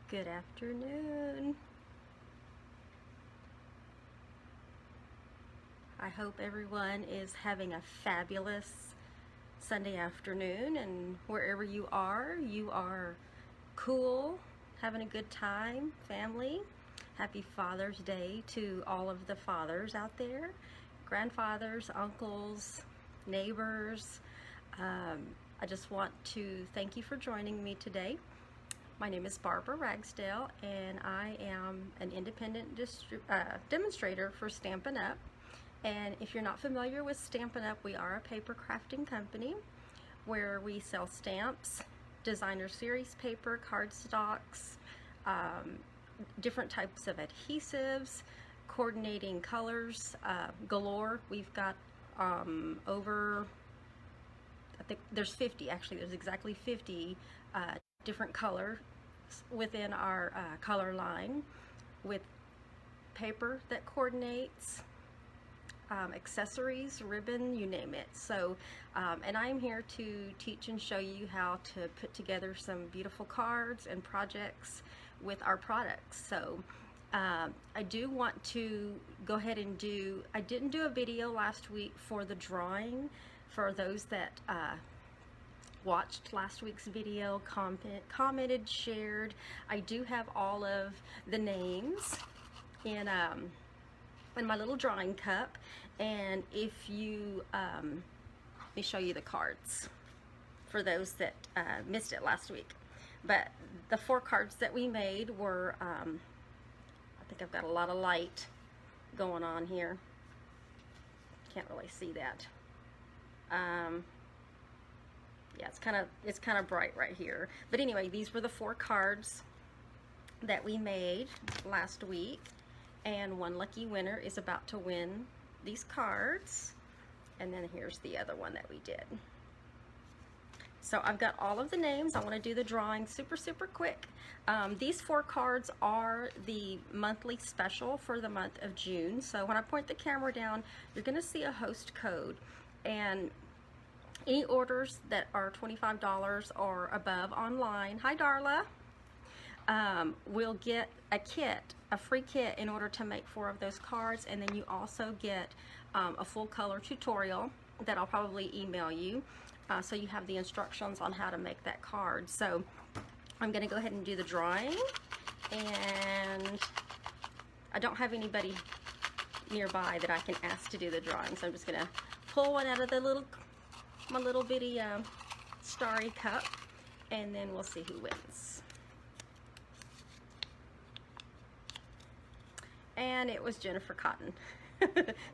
Good afternoon. I hope everyone is having a fabulous Sunday afternoon, and wherever you are cool, having a good time, family. Happy Father's Day to all of the fathers out there, grandfathers, uncles, neighbors. I just want to thank you for joining me today. My name is Barbara Ragsdale, and I am an independent demonstrator for Stampin' Up. And if you're not familiar with Stampin' Up, we are a paper crafting company where we sell stamps, designer series paper, cardstocks, different types of adhesives, coordinating colors galore. We've got over, I think there's 50, actually there's exactly 50 different colors within our color line, with paper that coordinates, accessories, ribbon, you name it. So and I'm here to teach and show you how to put together some beautiful cards and projects with our products. So I do want to go ahead and I didn't do a video last week for the drawing. For those that watched last week's video, commented, shared, I do have all of the names in my little drawing cup. And if you let me show you the cards for those that missed it last week. But the 4 cards that we made were I think I've got a lot of light going on here, can't really see that. Yeah, it's kind of bright right here. But anyway, these were the 4 cards that we made last week, and one lucky winner is about to win these cards. And then here's the other one that we did. So I've got all of the names. I want to do the drawing super quick. These 4 cards are the monthly special for the month of June. So when I point the camera down, you're going to see a host code, and any orders that are $25 or above online, hi Darla, will get a kit, a free kit, in order to make 4 of those cards. And then you also get a full color tutorial that I'll probably email you, so you have the instructions on how to make that card. So I'm going to go ahead and do the drawing, and I don't have anybody nearby that I can ask to do the drawing, so I'm just going to pull one out of the my little bitty starry cup, and then we'll see who wins. And it was Jennifer Cotton,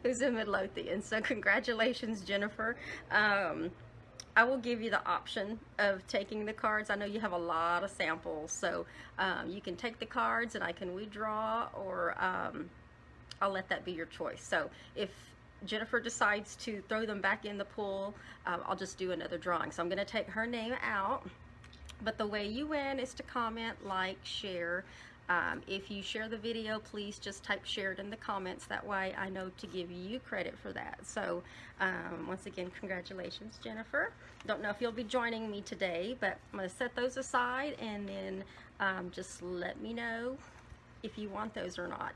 who's in Midlothian. So congratulations, Jennifer. I will give you the option of taking the cards. I know you have a lot of samples, so you can take the cards and I can redraw, or I'll let that be your choice. So if Jennifer decides to throw them back in the pool, I'll just do another drawing. So I'm going to take her name out, but the way you win is to comment, like, share. If you share the video, please just type shared in the comments. That way I know to give you credit for that. So once again, congratulations, Jennifer. Don't know if you'll be joining me today, but I'm going to set those aside, and then just let me know if you want those or not.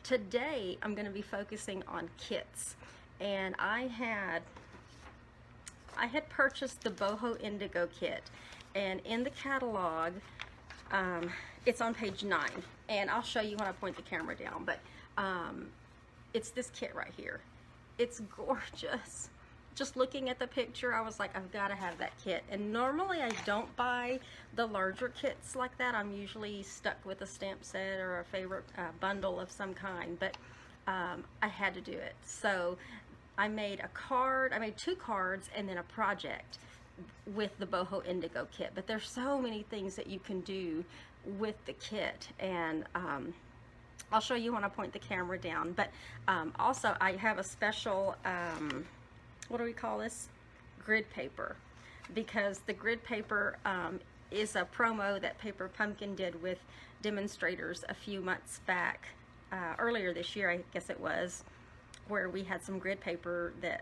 Today I'm going to be focusing on kits, and I had purchased the Boho Indigo kit, and in the catalog, it's on page 9, and I'll show you when I point the camera down, but it's this kit right here. It's gorgeous. Just looking at the picture, I was like, I've got to have that kit. And normally I don't buy the larger kits like that. I'm usually stuck with a stamp set or a favorite bundle of some kind, but I had to do it. So I made a card, I made 2 cards and then a project with the Boho Indigo kit. But there's so many things that you can do with the kit, and I'll show you when I point the camera down. But also I have a special what do we call this? Grid paper, because the grid paper is a promo that Paper Pumpkin did with demonstrators a few months back, earlier this year I guess it was, where we had some grid paper that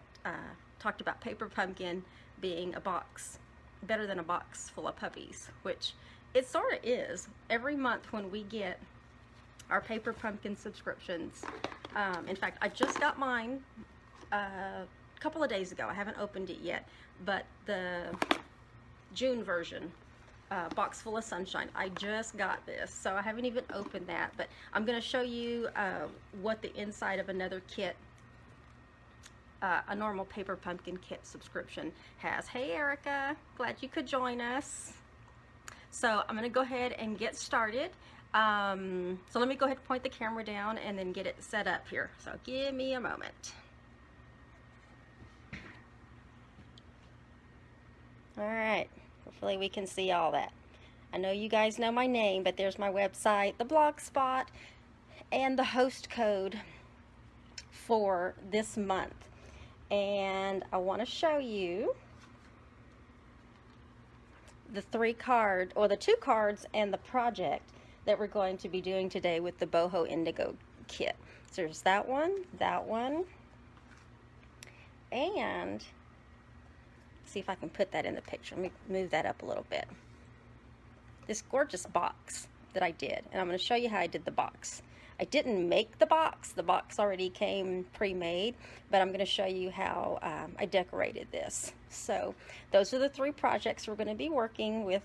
talked about Paper Pumpkin being a box better than a box full of puppies, which it sort of is. Every month when we get our paper pumpkin subscriptions, in fact, I just got mine a couple of days ago. I haven't opened it yet, but the June version, box full of sunshine, I just got this, so I haven't even opened that, but I'm going to show you what the inside of another kit, a normal paper pumpkin kit subscription has. Hey Erica, glad you could join us. So I'm going to go ahead and get started. So let me go ahead and point the camera down and then get it set up here. So give me a moment. All right, hopefully we can see all that. I know you guys know my name, but there's my website, the blog spot, and the host code for this month. And I want to show you the 3 card, or the 2 cards and the project that we're going to be doing today with the Boho Indigo kit. So there's that one, and see if I can put that in the picture. Let me move that up a little bit. This gorgeous box that I did, and I'm going to show you how I did the box. I didn't make the box already came pre-made, but I'm going to show you how I decorated this. So those are the 3 projects we're going to be working with,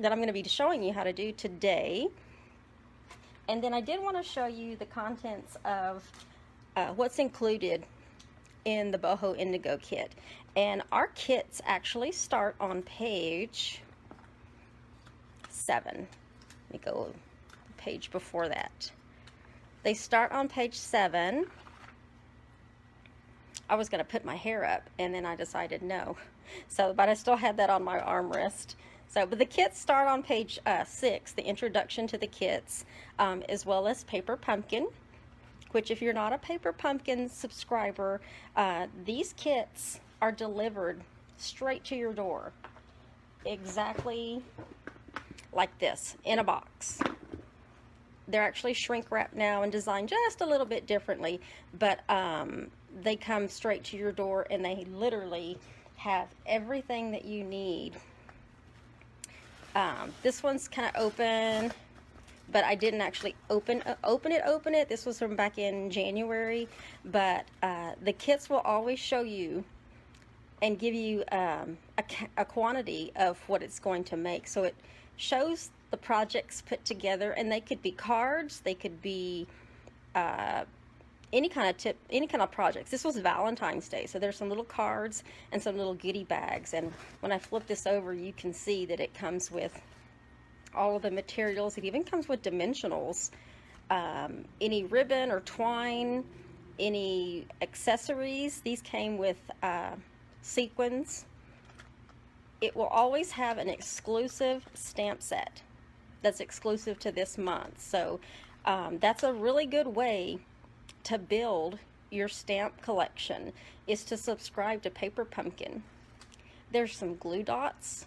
that I'm going to be showing you how to do today. And then I did want to show you the contents of what's included in the Boho Indigo kit. And our kits actually start on page 7. Let me go the page before that. They start on page 7. I was going to put my hair up, and then I decided no. So, but I still had that on my armrest. So, but the kits start on page 6, the introduction to the kits, as well as Paper Pumpkin, which if you're not a Paper Pumpkin subscriber, these kits are delivered straight to your door, exactly like this, in a box. They're actually shrink wrapped now and designed just a little bit differently, but they come straight to your door, and they literally have everything that you need. This one's kind of open, but I didn't actually open it. This was from back in January, but the kits will always show you and give you a quantity of what it's going to make. So it shows the projects put together, and they could be cards, they could be any kind of projects. This was Valentine's Day, so there's some little cards and some little goodie bags, and when I flip this over, you can see that it comes with all of the materials. It even comes with dimensionals, any ribbon or twine, any accessories. These came with sequins. It will always have an exclusive stamp set that's exclusive to this month. So that's a really good way to build your stamp collection, is to subscribe to Paper Pumpkin. There's some glue dots,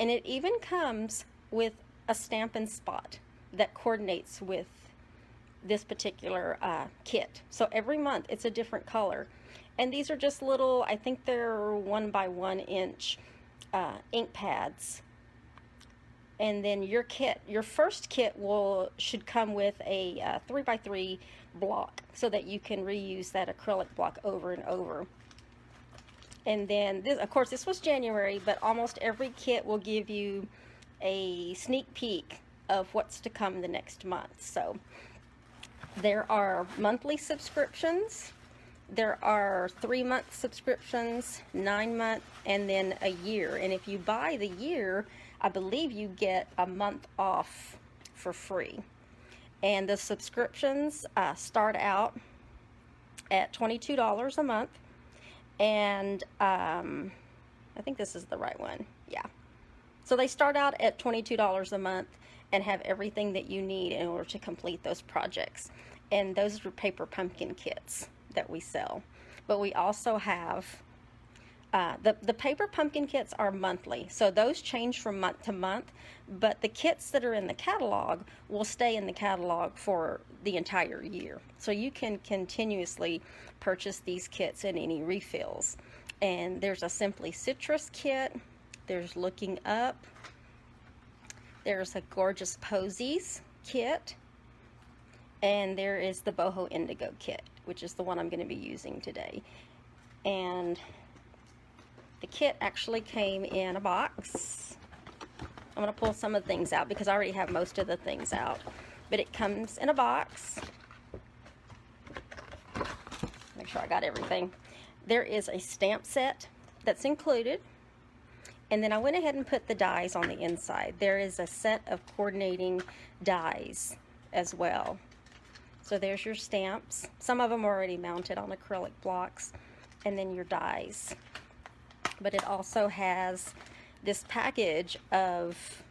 and it even comes with a Stampin' Spot that coordinates with this particular kit. So every month it's a different color, and these are just little, I think they're 1 by 1 inch ink pads. And then your kit, your first kit should come with a 3 by 3 block, so that you can reuse that acrylic block over and over. And then this, of course, this was January, but almost every kit will give you a sneak peek of what's to come the next month. So there are monthly subscriptions, there are 3-month subscriptions, 9-month, and then a year. And if you buy the year, I believe you get a month off for free. And the subscriptions start out at $22 a month, and I think this is the right one. Yeah. So they start out at $22 a month and have everything that you need in order to complete those projects. And those are Paper Pumpkin kits that we sell. But we also have the Paper Pumpkin kits are monthly, so those change from month to month, but the kits that are in the catalog will stay in the catalog for the entire year. So you can continuously purchase these kits in any refills. And there's a Simply Citrus kit, There's Looking Up. There's a Gorgeous Posies kit. And there is the Boho Indigo kit, which is the one I'm going to be using today. And the kit actually came in a box. I'm going to pull some of the things out because I already have most of the things out. But it comes in a box. Make sure I got everything. There is a stamp set that's included. And then I went ahead and put the dies on the inside. There is a set of coordinating dies as well. So there's your stamps. Some of them are already mounted on acrylic blocks. And then your dies. But it also has this package of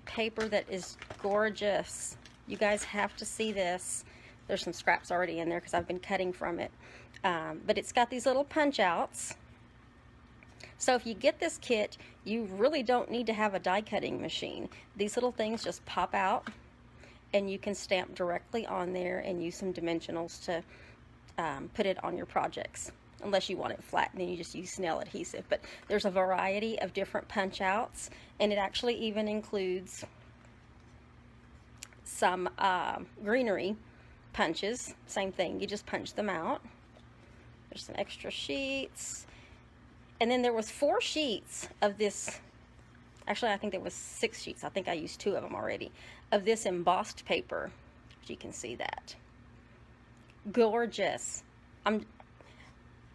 paper that is gorgeous. You guys have to see this. There's some scraps already in there because I've been cutting from it. But it's got these little punch outs. So if you get this kit, you really don't need to have a die cutting machine. These little things just pop out and you can stamp directly on there and use some dimensionals to put it on your projects. Unless you want it flat, and then you just use snail adhesive. But there's a variety of different punch outs, and it actually even includes some greenery punches. Same thing, you just punch them out. There's some extra sheets. And then there was 4 sheets of this, actually I think there was 6 sheets, I think I used 2 of them already, of this embossed paper. You can see that. Gorgeous. I'm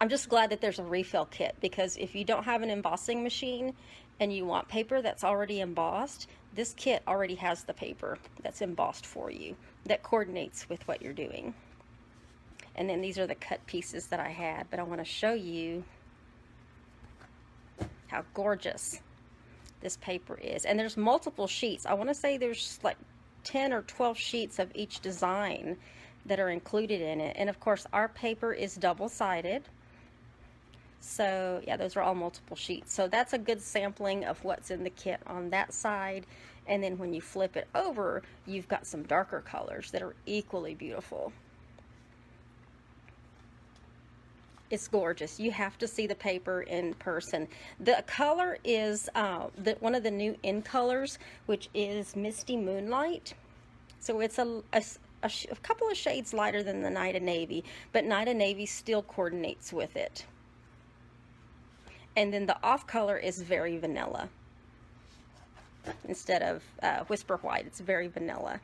just glad that there's a refill kit, because if you don't have an embossing machine and you want paper that's already embossed, this kit already has the paper that's embossed for you that coordinates with what you're doing. And then these are the cut pieces that I had, but I want to show you how gorgeous this paper is. And there's multiple sheets. I want to say there's like 10 or 12 sheets of each design that are included in it. And of course our paper is double-sided. So yeah, those are all multiple sheets. So that's a good sampling of what's in the kit on that side. And then when you flip it over, you've got some darker colors that are equally beautiful. It's gorgeous. You have to see the paper in person. The color is one of the new in colors, which is Misty Moonlight. So it's a couple of shades lighter than the Night of Navy, but Night of Navy still coordinates with it. And then the off color is Very Vanilla. Instead of Whisper White, it's Very Vanilla.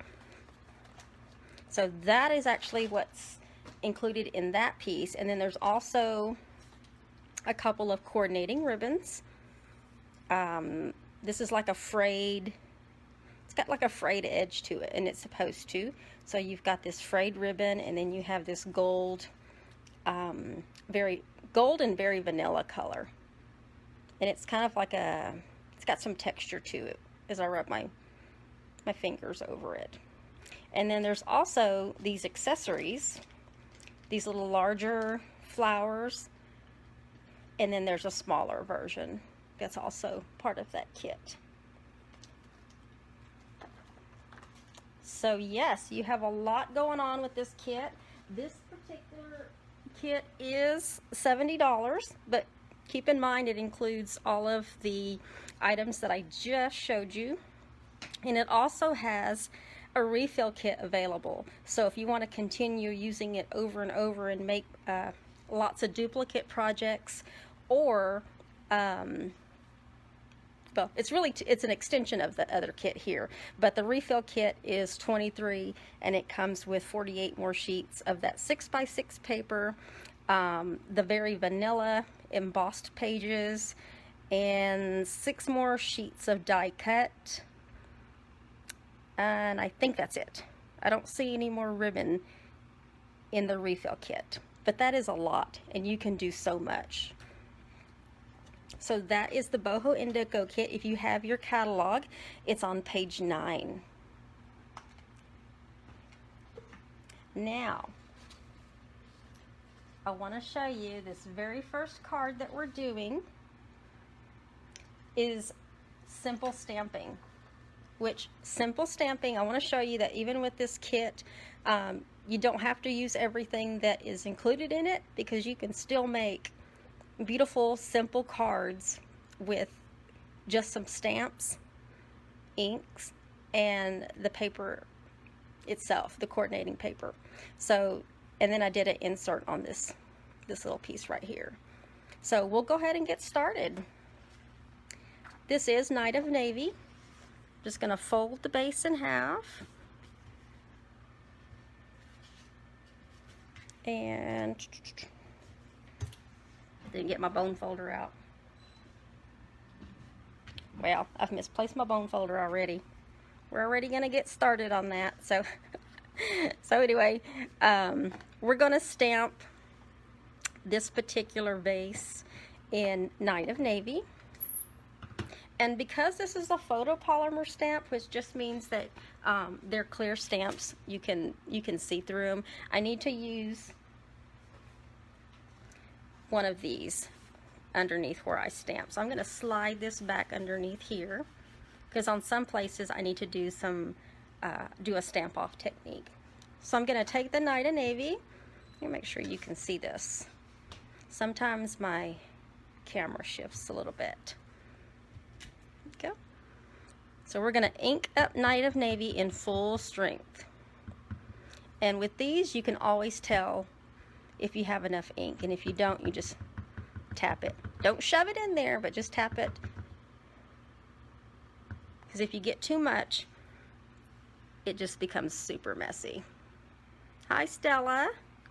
So that is actually what's included in that piece. And then there's also a couple of coordinating ribbons. This is like a frayed, it's got like a frayed edge to it, and it's supposed to. So you've got this frayed ribbon, and then you have this gold, very gold and very vanilla color. And it's kind of like it's got some texture to it as I rub my fingers over it. And then there's also these accessories, these little larger flowers, and then there's a smaller version that's also part of that kit. So yes, you have a lot going on with this kit. This particular kit is $70, but keep in mind it includes all of the items that I just showed you, and it also has a refill kit available. So if you want to continue using it over and over and make lots of duplicate projects, or well, it's an extension of the other kit here, but the refill kit is $23, and it comes with 48 more sheets of that 6x6 paper, the Very Vanilla embossed pages, and 6 more sheets of die cut. And I think that's it. I don't see any more ribbon in the refill kit, but that is a lot, and you can do so much. So that is the Boho Indigo kit. If you have your catalog, it's on page 9. Now, I want to show you this very first card that we're doing is simple stamping. Which simple stamping, I want to show you that even with this kit, you don't have to use everything that is included in it, because you can still make beautiful simple cards with just some stamps, inks, and the paper itself, the coordinating paper. So, and then I did an insert on this little piece right here. So we'll go ahead and get started. This is Night of Navy. Just going to fold the base in half. And didn't get my bone folder out. Well, I've misplaced my bone folder already. We're already going to get started on that. So, so anyway, we're going to stamp this particular vase in Night of Navy. And because this is a photopolymer stamp, which just means that they're clear stamps, you can see through them, I need to use one of these underneath where I stamp. So I'm going to slide this back underneath here, because on some places I need to do some do a stamp off technique. So I'm going to take the Night of Navy. Let me make sure you can see this. Sometimes my camera shifts a little bit. Go. So we're going to ink up Night of Navy in full strength. And with these, you can always tell if you have enough ink, and if you don't, you just tap it. Don't shove it in there, but just tap it, because if you get too much, it just becomes super messy. Hi Stella,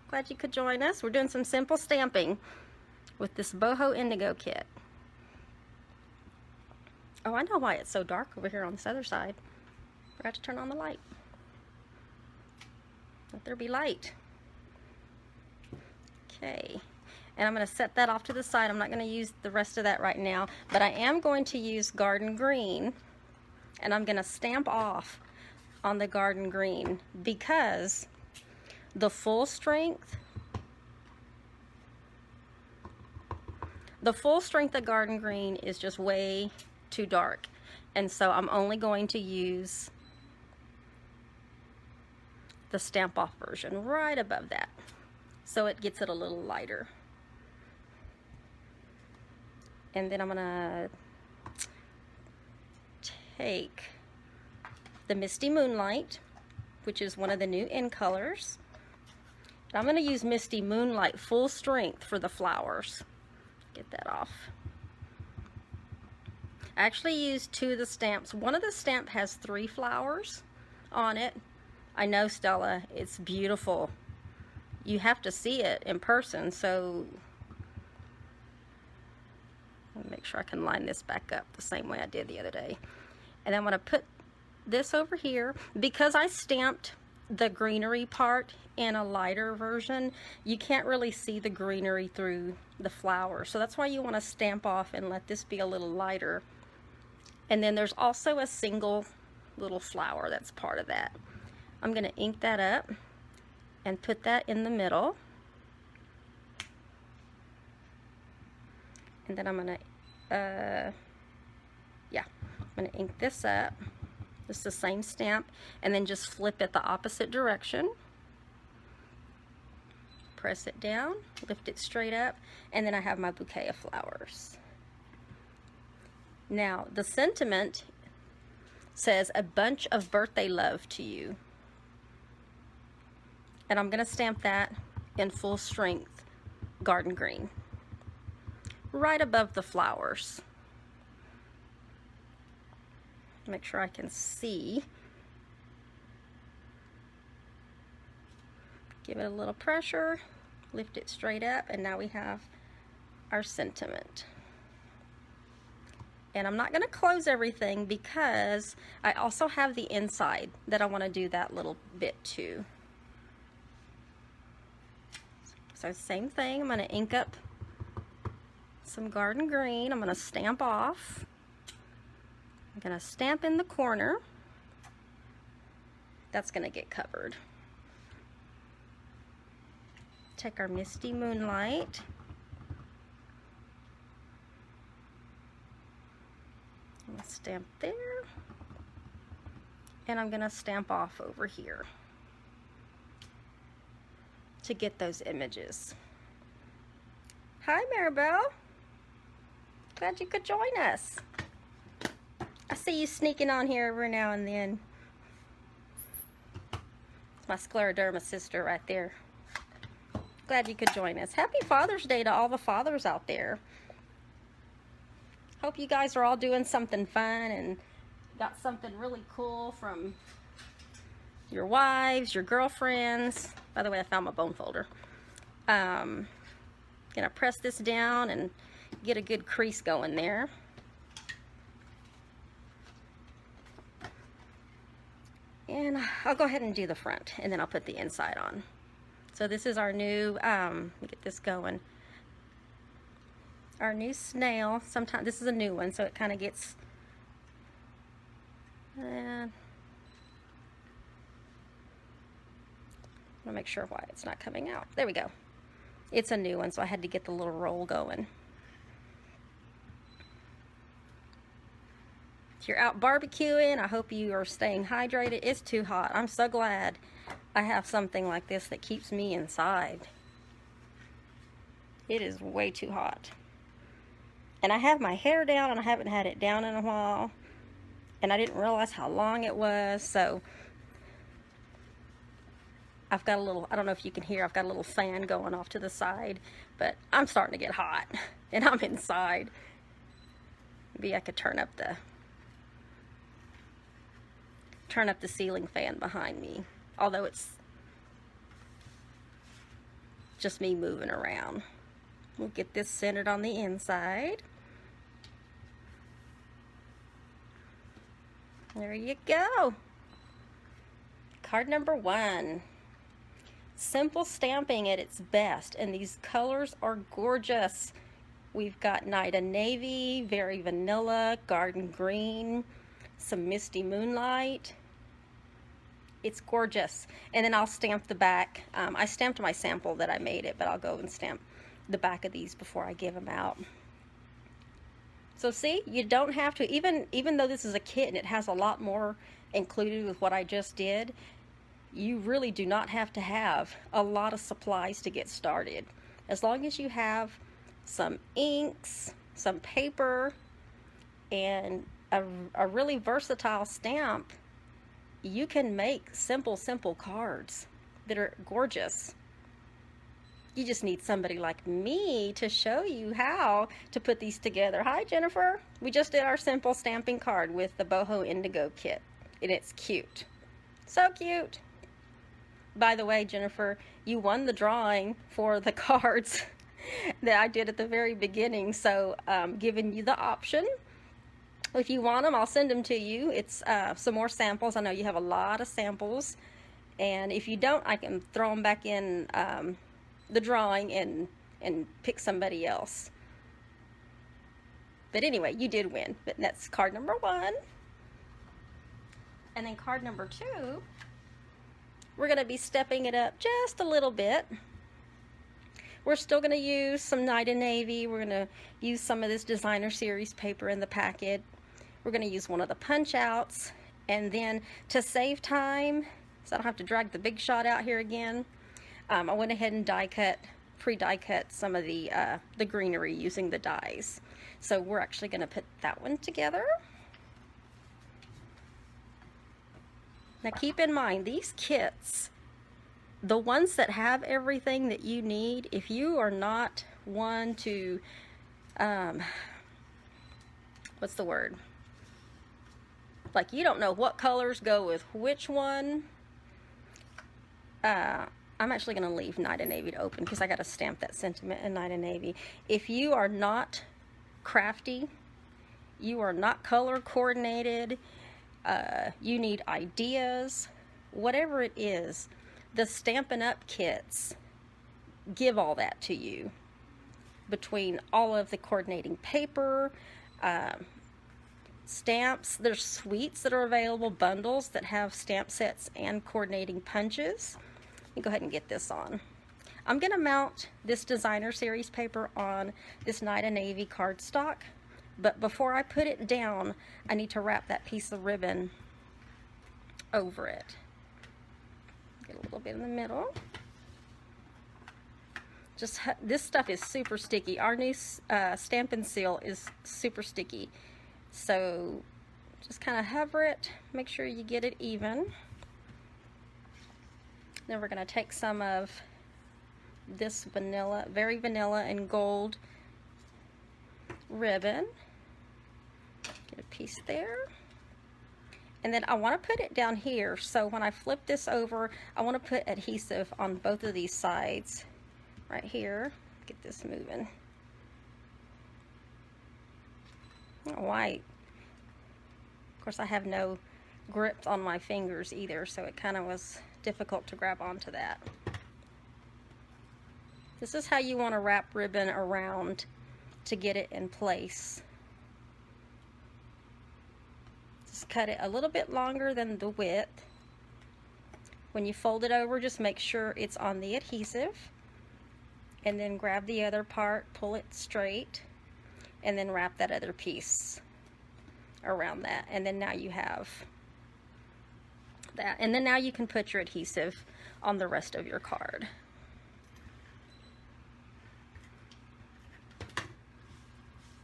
glad you could join us. We're doing some simple stamping with this Boho Indigo kit. Oh, I know why it's so dark over here on this other side. Forgot to turn on the light. Let there be light. Okay, and I'm going to set that off to the side. I'm not going to use the rest of that right now, but I am going to use garden green, and I'm going to stamp off on the garden green, because the full strength of garden green is just way too dark, and so I'm only going to use the stamp off version right above that, so it gets it a little lighter. And then I'm gonna take the Misty Moonlight, which is one of the new in colors. I'm gonna use Misty Moonlight full strength for the flowers. Get that off. I actually used 2 of the stamps. One of the stamp has 3 flowers on it. I know, Stella, it's beautiful. You have to see it in person, so let me make sure I can line this back up the same way I did the other day. And I'm going to put this over here. Because I stamped the greenery part in a lighter version, you can't really see the greenery through the flower. So that's why you want to stamp off and let this be a little lighter. And then there's also a single little flower that's part of that. I'm going to ink that up and put that in the middle. And then I'm going to, I'm going to ink this up. It's the same stamp, and then just flip it the opposite direction. Press it down, lift it straight up, and then I have my bouquet of flowers. Now, the sentiment says, "A bunch of birthday love to you." And I'm going to stamp that in full strength garden green, right above the flowers. Make sure I can see. Give it a little pressure, lift it straight up, and now we have our sentiment. And I'm not going to close everything, because I also have the inside that I want to do that little bit too. So same thing, I'm going to ink up some garden green. I'm going to stamp off. I'm going to stamp in the corner. That's going to get covered. Take our Misty Moonlight. I'm going to stamp there. And I'm going to stamp off over here to get those images. Hi, Maribel. Glad you could join us. I see you sneaking on here every now and then. It's my scleroderma sister right there. Glad you could join us. Happy Father's Day to all the fathers out there. Hope you guys are all doing something fun and got something really cool from your wives, your girlfriends. By the way, I found my bone folder. Gonna press this down and get a good crease going there. And I'll go ahead and do the front, and then I'll put the inside on. So this is our new, let me get this going. Our new snail. Sometimes this is a new one, so it kind of gets, I'm gonna make sure why it's not coming out. There we go. It's a new one, so I had to get the little roll going. If you're out barbecuing, I hope you are staying hydrated. It's too hot. I'm so glad I have something like this that keeps me inside. It is way too hot. And I have my hair down, and I haven't had it down in a while. And I didn't realize how long it was, so I've got a little, I don't know if you can hear, I've got a little fan going off to the side, but I'm starting to get hot, and I'm inside. Maybe I could turn up the ceiling fan behind me, although it's just me moving around. We'll get this centered on the inside. There you go. Card number 1. Simple stamping at its best, and these colors are gorgeous. We've got Night of Navy, very vanilla, garden green, some misty moonlight. It's gorgeous. And then I'll stamp the back. I stamped my sample that I made it, but I'll go and stamp the back of these before I give them out. So see, you don't have to, even though this is a kit and it has a lot more included with what I just did, you really do not have to have a lot of supplies to get started. As long as you have some inks, some paper, and a really versatile stamp, you can make simple cards that are gorgeous. You just need somebody like me to show you how to put these together. Hi, Jennifer. We just did our simple stamping card with the Boho Indigo kit, and it's cute. So cute. By the way, Jennifer, you won the drawing for the cards that I did at the very beginning, so giving you the option. If you want them, I'll send them to you. It's some more samples. I know you have a lot of samples, and if you don't, I can throw them back in the drawing and pick somebody else. But anyway, you did win. But that's card number 1. And then card number 2, we're going to be stepping it up just a little bit. We're still going to use some Night of Navy. We're going to use some of this designer series paper in the packet. We're going to use one of the punch outs. And then to save time, so I don't have to drag the big shot out here again, I went ahead and pre-die cut some of the greenery using the dies. So we're actually going to put that one together. Now keep in mind, these kits, the ones that have everything that you need, if you are not one to, what's the word? Like, you don't know what colors go with which one. I'm actually going to leave Night of Navy to open because I got to stamp that sentiment in Night of Navy. If you are not crafty, you are not color coordinated, you need ideas, whatever it is, the Stampin' Up! Kits give all that to you. Between all of the coordinating paper, stamps, there's suites that are available, bundles that have stamp sets and coordinating punches. Let me go ahead and get this on. I'm going to mount this designer series paper on this Night of Navy cardstock, but before I put it down, I need to wrap that piece of ribbon over it. Get a little bit in the middle. this stuff is super sticky. Our new Stampin' Seal is super sticky. So just kind of hover it, make sure you get it even. Then we're going to take some of this vanilla, very vanilla and gold ribbon. Get a piece there. And then I want to put it down here, so when I flip this over, I want to put adhesive on both of these sides. Right here. Get this moving. White. Of course, I have no grip on my fingers either, so it kind of was difficult to grab onto that. This is how you want to wrap ribbon around to get it in place. Just cut it a little bit longer than the width. When you fold it over, just make sure it's on the adhesive. And then grab the other part, pull it straight, and then wrap that other piece around that. And then now you have that. And then now you can put your adhesive on the rest of your card.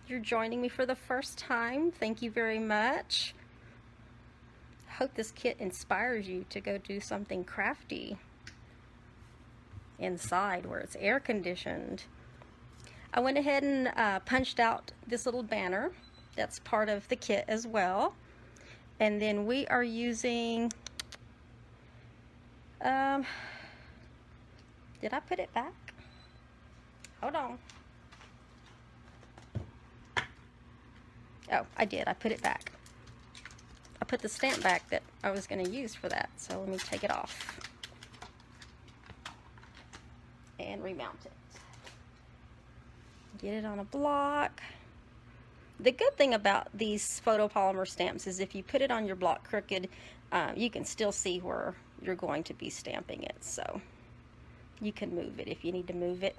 You're joining me for the first time. Thank you very much. Hope this kit inspires you to go do something crafty inside where it's air conditioned. I went ahead and punched out this little banner that's part of the kit as well. And then we are using did I put it back? Hold on. Oh, I did. I put it back. I put the stamp back that I was going to use for that. So let me take it off and remount it. Get it on a block. The good thing about these photopolymer stamps is if you put it on your block crooked, you can still see where you're going to be stamping it. So you can move it if you need to move it.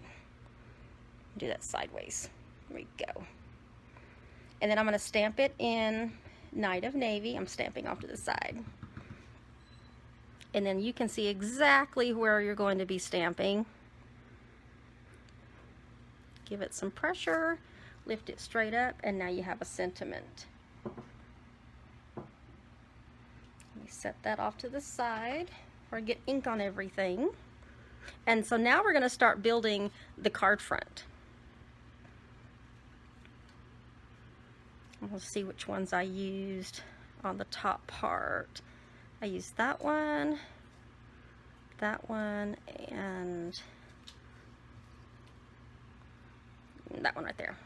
Do that sideways. There we go. And then I'm going to stamp it in Night of Navy. I'm stamping off to the side. And then you can see exactly where you're going to be stamping. Give it some pressure, lift it straight up, and now you have a sentiment. Let me set that off to the side or get ink on everything. And so now we're going to start building the card front. We'll see which ones I used on the top part. I used that one, and that one right there.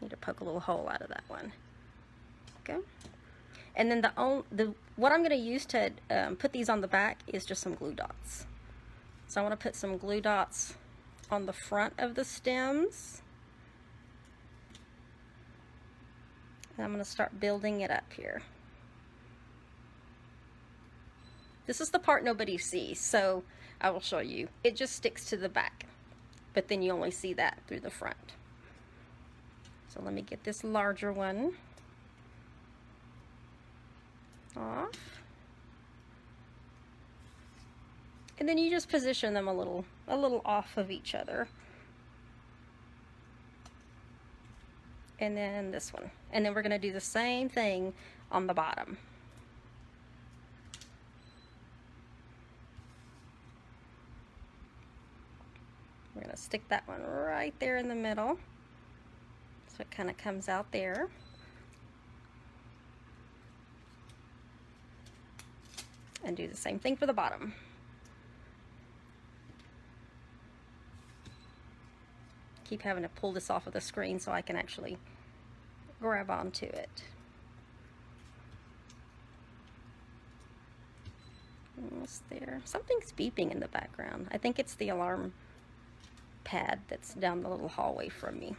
Need to poke a little hole out of that one. Okay. And then what I'm going to use to put these on the back is just some glue dots. So I want to put some glue dots on the front of the stems. And I'm going to start building it up here. This is the part nobody sees, so I will show you. It just sticks to the back, but then you only see that through the front. So let me get this larger one off. And then you just position them a little off of each other. And then this one. And then we're going to do the same thing on the bottom. We're going to stick that one right there in the middle. So it kind of comes out there. And do the same thing for the bottom. Keep having to pull this off of the screen so I can actually grab onto it. Almost there. Something's beeping in the background. I think it's the alarm pad that's down the little hallway from me.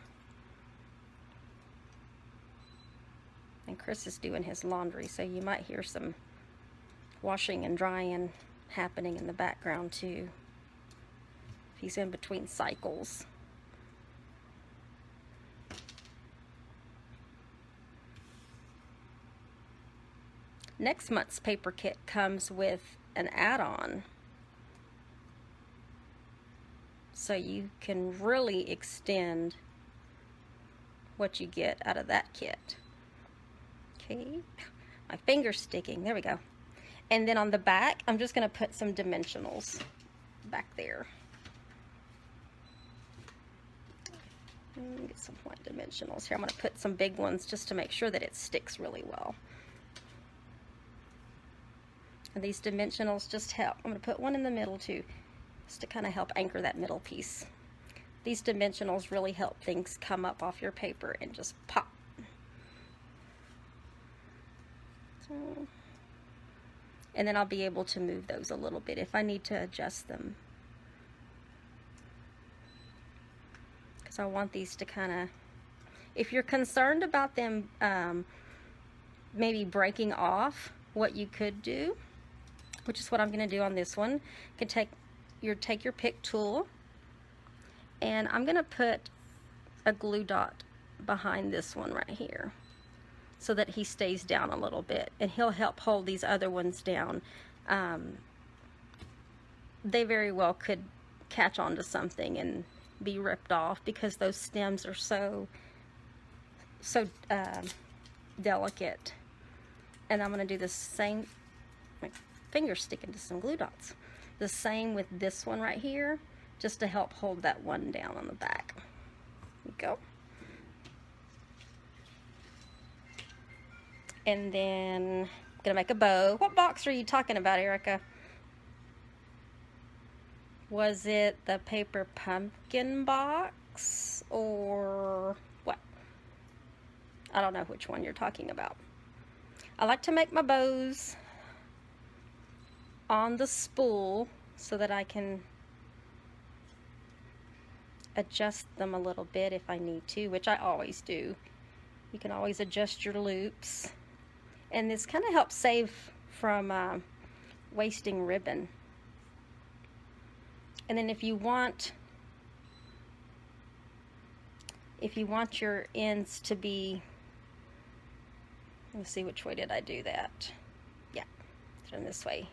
And Chris is doing his laundry, so you might hear some washing and drying happening in the background too. He's in between cycles. Next month's paper kit comes with an add-on. so you can really extend what you get out of that kit. Okay, my finger's sticking. There we go. And then on the back, I'm just going to put some dimensionals back there. Get some white dimensionals here. I'm going to put some big ones just to make sure that it sticks really well. And these dimensionals just help. I'm going to put one in the middle too, just to kind of help anchor that middle piece. These dimensionals really help things come up off your paper and just pop. So, and then I'll be able to move those a little bit if I need to adjust them. Because I want these to kind of, if you're concerned about them maybe breaking off, what you could do, which is what I'm going to do on this one, you can take your pick tool, and I'm going to put a glue dot behind this one right here so that he stays down a little bit, and he'll help hold these other ones down. They very well could catch onto something and be ripped off because those stems are so delicate. And I'm going to do the same. My finger's sticking to some glue dots. The same with this one right here, just to help hold that one down on the back. There we go. And then I'm gonna make a bow. What box are you talking about, Erica? Was it the paper pumpkin box or what? I don't know which one you're talking about. I like to make my bows on the spool so that I can adjust them a little bit if I need to, which I always do. You can always adjust your loops. And this kind of helps save from wasting ribbon. And then if you want your ends to be, let me see, which way did I do that? Yeah, turn this way.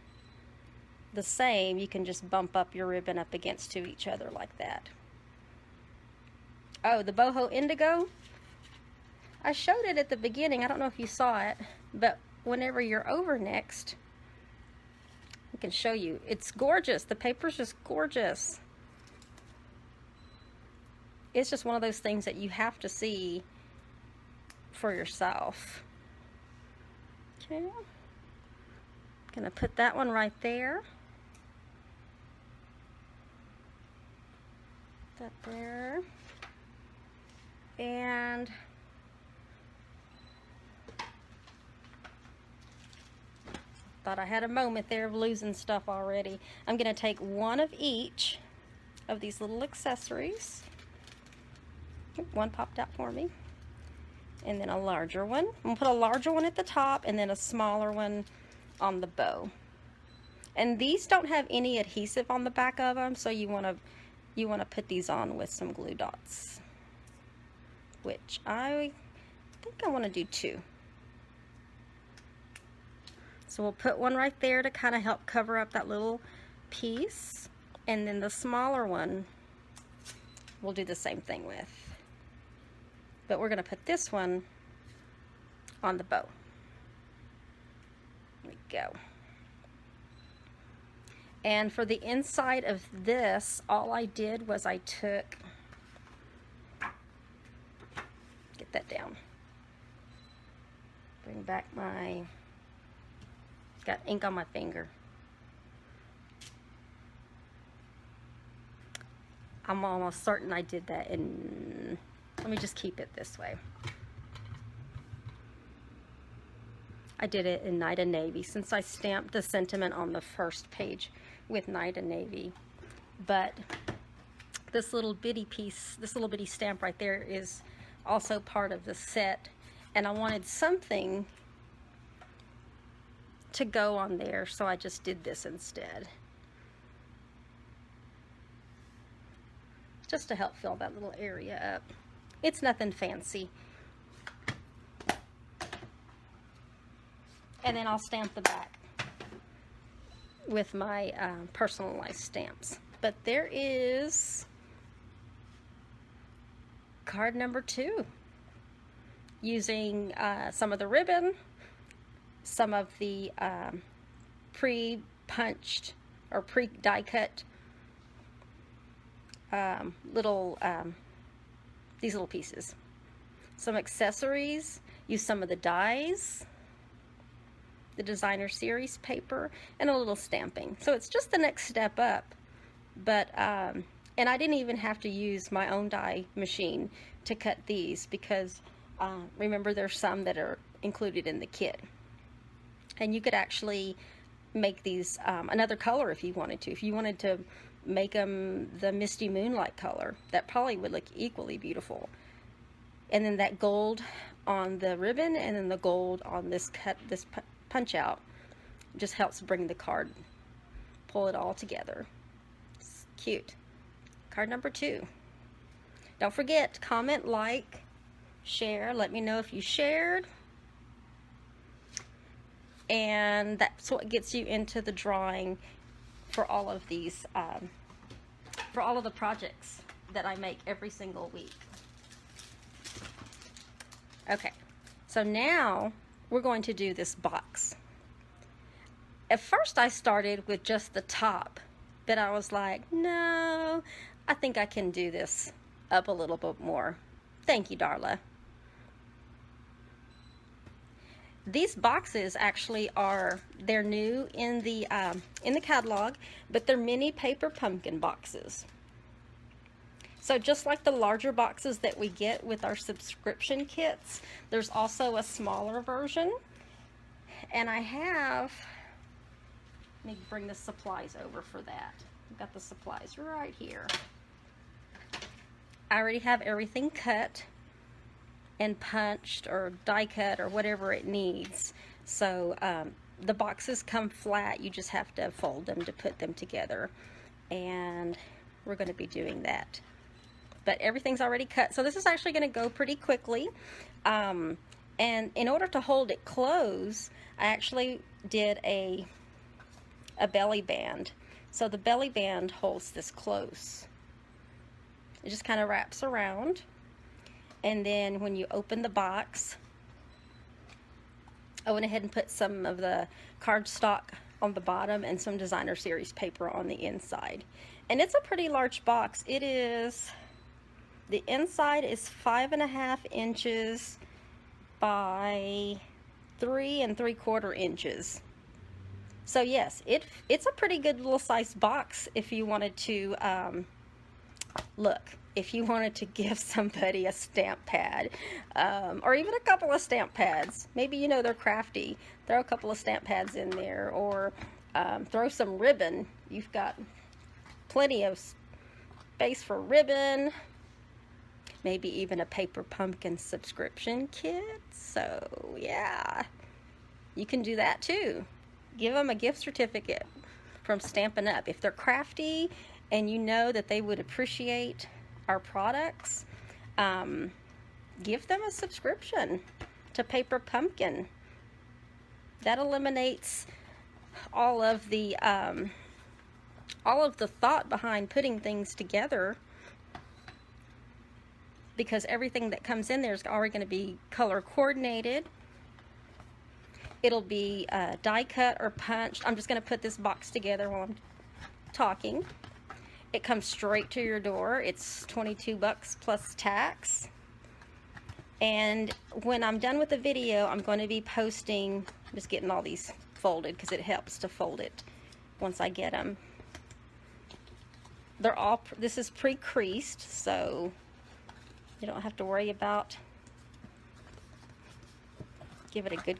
The same, you can just bump up your ribbon up against to each other like that. Oh, the Boho Indigo? I showed it at the beginning. I don't know if you saw it, but whenever you're over next, I can show you. It's gorgeous. The paper's just gorgeous. It's just one of those things that you have to see for yourself. Okay. I'm gonna put that one right there. That there. And thought I had a moment there of losing stuff already. I'm going to take one of each of these little accessories. One popped out for me. And then a larger one. I'm going to put a larger one at the top and then a smaller one on the bow. And these don't have any adhesive on the back of them, so you want to put these on with some glue dots, which I think I want to do 2. So we'll put one right there to kind of help cover up that little piece. And then the smaller one we'll do the same thing with. But we're going to put this one on the bow. There we go. And for the inside of this, all I did was I took, get that down, bring back my, got ink on my finger. I'm almost certain I did that in, let me just keep it this way. I did it in Night of Navy since I stamped the sentiment on the first page with Night of Navy. But this little bitty piece, this little bitty stamp right there is also part of the set. And I wanted something to go on there, so I just did this instead. Just to help fill that little area up. It's nothing fancy. And then I'll stamp the back with my personalized stamps. But there is card number 2 using some of the ribbon, some of the pre-punched or pre-die cut these little pieces, some accessories, use some of the dies, the designer series paper, and a little stamping. So it's just the next step up. But and I didn't even have to use my own die machine to cut these, because remember, there's some that are included in the kit, and you could actually make these another color if you wanted to. If you wanted to make them the misty moonlight color, that probably would look equally beautiful. And then that gold on the ribbon, and then the gold on this punch out just helps bring the card, pull it all together. It's cute. Card number 2. Don't forget to comment, like, share. Let me know if you shared. And that's what gets you into the drawing for all of these, for all of the projects that I make every single week. Okay, so now we're going to do this box. At first I started with just the top, but I was like, no, I think I can do this up a little bit more. Thank you, Darla. These boxes actually they're new in the catalog, but they're mini paper pumpkin boxes. So just like the larger boxes that we get with our subscription kits, there's also a smaller version. And let me bring the supplies over for that. I've got the supplies right here. I already have everything cut and punched or die cut or whatever it needs. So the boxes come flat. You just have to fold them to put them together. And we're going to be doing that. But everything's already cut. So this is actually going to go pretty quickly. And in order to hold it closed, I actually did a belly band. So the belly band holds this close. It just kind of wraps around. And then when you open the box, I went ahead and put some of the cardstock on the bottom and some designer series paper on the inside. And it's a pretty large box. It is, the inside is 5.5 inches by 3 3/4 inches. So yes, it's a pretty good little size box if you wanted to if you wanted to give somebody a stamp pad, or even a couple of stamp pads. Maybe you know they're crafty. Throw a couple of stamp pads in there, or throw some ribbon. You've got plenty of space for ribbon. Maybe even a paper pumpkin subscription kit. So yeah, you can do that too. Give them a gift certificate from Stampin' Up. If they're crafty and you know that they would appreciate our products, give them a subscription to Paper Pumpkin. That eliminates all of the thought behind putting things together, because everything that comes in there is already going to be color coordinated. It'll be die cut or punched. I'm just going to put this box together while I'm talking. It comes straight to your door. It's $22 plus tax. And when I'm done with the video, I'm going to be posting, just getting all these folded because it helps to fold it once I get them. They're all, this is pre-creased, so you don't have to worry about, give it a good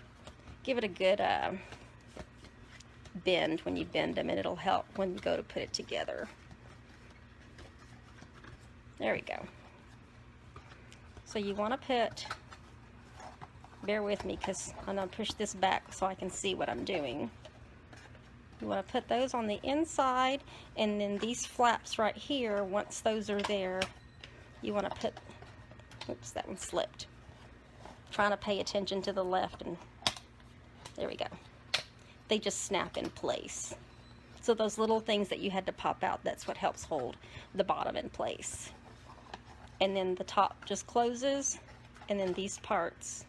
bend when you bend them, and it'll help when you go to put it together. There we go. So you want to put, bear with me because I'm going to push this back so I can see what I'm doing. You want to put those on the inside, and then these flaps right here, once those are there, you want to put, oops, that one slipped. Trying to pay attention to the left, and there we go. They just snap in place. So those little things that you had to pop out, that's what helps hold the bottom in place. and then the top just closes, and then these parts,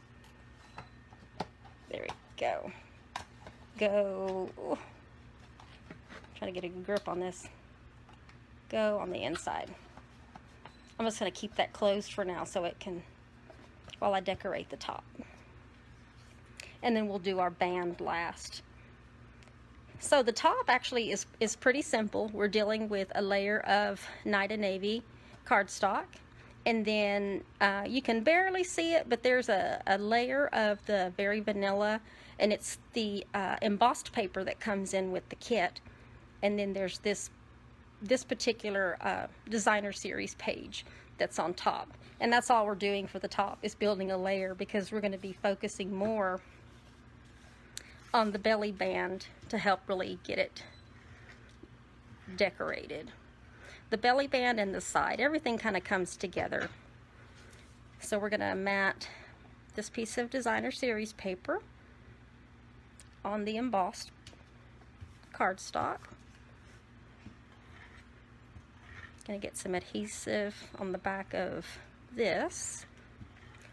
there we go, trying to get a good grip on this, go on the inside. I'm just going to keep that closed for now so it can, while I decorate the top. And then we'll do our band last. So the top actually is pretty simple. We're dealing with a layer of Night of Navy cardstock, and then you can barely see it, but there's a layer of the very vanilla, and it's the embossed paper that comes in with the kit. And then there's this particular designer series page that's on top, and that's all we're doing for the top, is building a layer, because we're going to be focusing more on the belly band to help really get it decorated. The belly band and the side, everything kind of comes together. So we're going to mat this piece of designer series paper on the embossed cardstock. Going to get some adhesive on the back of this,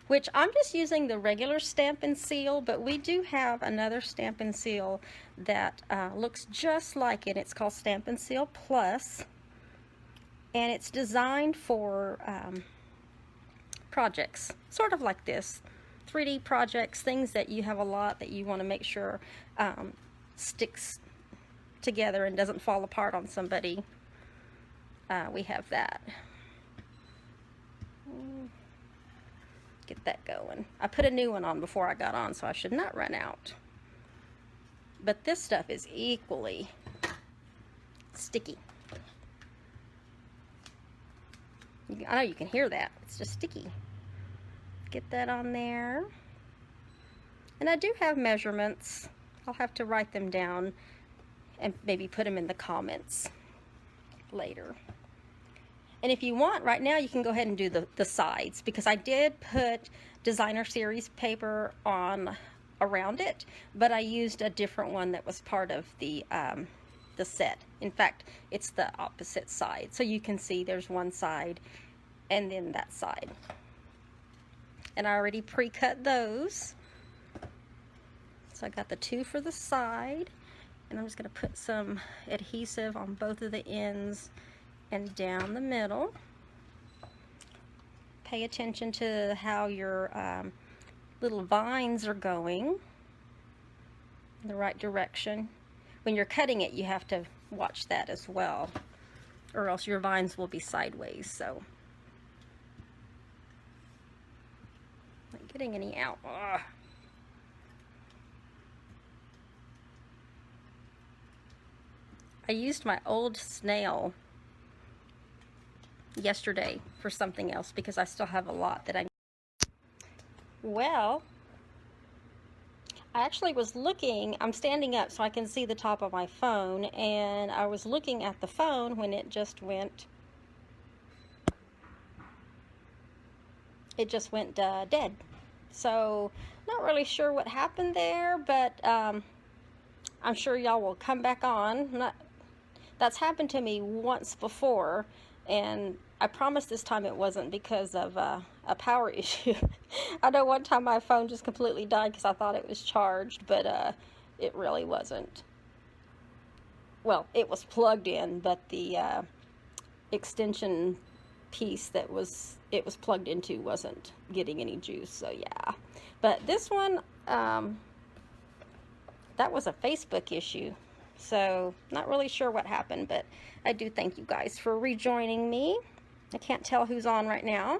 which I'm just using the regular Stamp and Seal, but we do have another Stamp and Seal that looks just like it. It's called Stamp and Seal Plus, and it's designed for projects, sort of like this, 3D projects, things that you have a lot that you want to make sure sticks together and doesn't fall apart on somebody. We have that. Get that going. I put a new one on before I got on, so I should not run out. But this stuff is equally sticky. I know you can hear that. It's just sticky. Get that on there. And I do have measurements. I'll have to write them down and maybe put them in the comments later. And if you want, right now you can go ahead and do the sides, because I did put designer series paper on around it, but I used a different one that was part of the set. In fact, it's the opposite side. So you can see there's one side and then that side. And I already pre-cut those. So I got the two for the side, and I'm just going to put some adhesive on both of the ends and down the middle. Pay attention to how your little vines are going in the right direction. When you're cutting it, you have to watch that as well, or else your vines will be sideways. So, not getting any out. Ugh. I used my old snail yesterday for something else because I still have a lot that I need. Well, I actually was looking, I'm standing up so I can see the top of my phone, and I was looking at the phone when it just went dead. So not really sure what happened there, but I'm sure y'all will come back on. That's happened to me once before, and I promise this time it wasn't because of a power issue. I know one time my phone just completely died because I thought it was charged, but it really wasn't. Well, it was plugged in, but the extension piece that it was plugged into wasn't getting any juice, so yeah. But this one, that was a Facebook issue. So, not really sure what happened, but I do thank you guys for rejoining me. I can't tell who's on right now.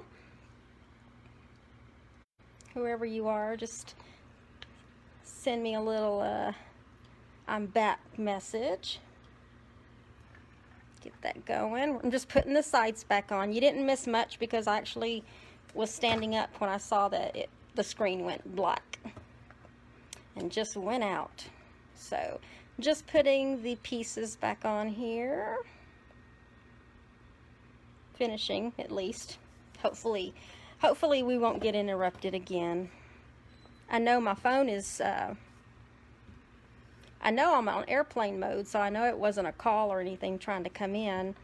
Whoever you are, just send me a little I'm back message. Get that going. I'm just putting the sides back on. You didn't miss much because I actually was standing up when I saw that the screen went black and just went out. So, just putting the pieces back on here. Finishing, at least. Hopefully we won't get interrupted again. I know my phone is, I know I'm on airplane mode, so I know it wasn't a call or anything trying to come in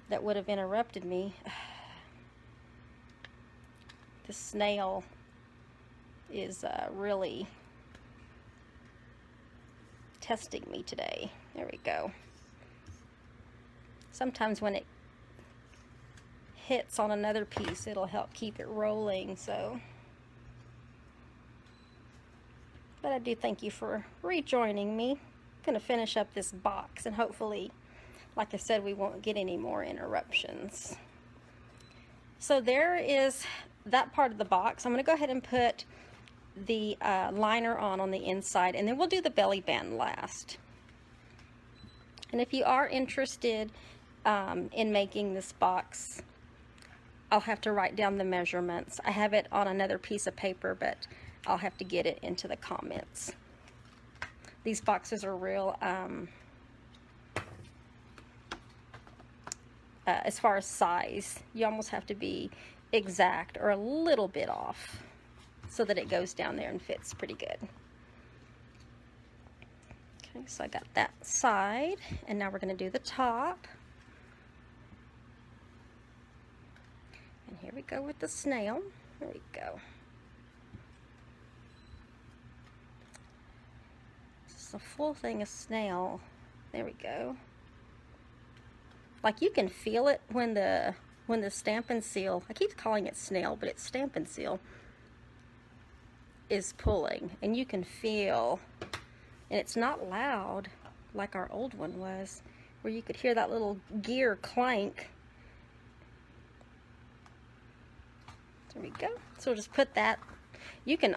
that would have interrupted me. the snail is really testing me today. There we go. Sometimes when it hits on another piece, it'll help keep it rolling, so. But I do thank you for rejoining me. I'm gonna finish up this box, and hopefully, like I said, we won't get any more interruptions. So there is that part of the box. I'm gonna go ahead and put the liner on the inside, and then we'll do the belly band last. And if you are interested in making this box, I'll have to write down the measurements. I have it on another piece of paper, but I'll have to get it into the comments. These boxes are real, as far as size, you almost have to be exact or a little bit off so that it goes down there and fits pretty good. Okay, so I got that side, and now we're going to do the top. And here we go with the snail. There we go. This is a full thing of snail. There we go. Like, you can feel it when the Stampin' Seal, I keep calling it snail, but it's Stampin' Seal, is pulling, and you can feel, and it's not loud like our old one was, where you could hear that little gear clank. There we go. So we'll just put that. You can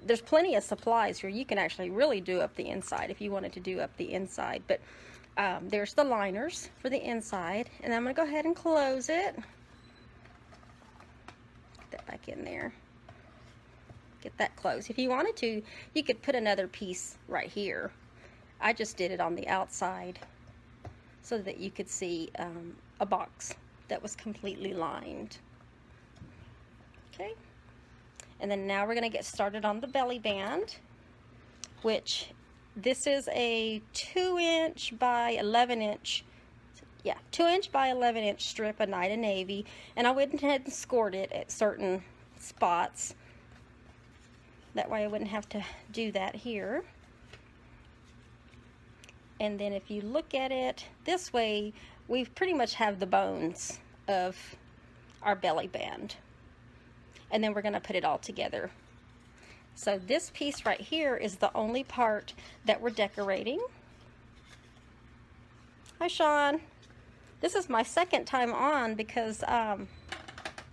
there's plenty of supplies here. You can actually really do up the inside if you wanted to do up the inside. But there's the liners for the inside, and I'm going to go ahead and close it. Get that back in there. Get that closed. If you wanted to, you could put another piece right here. I just did it on the outside so that you could see a box that was completely lined. Okay, and then now we're going to get started on the belly band, which this is a 2" by 11" 2" by 11" strip of Night of Navy, and I went ahead and scored it at certain spots. That way I wouldn't have to do that here. And then if you look at it this way, we pretty much have the bones of our belly band. And then we're going to put it all together. So this piece right here is the only part that we're decorating. Hi, Sean. This is my second time on because, here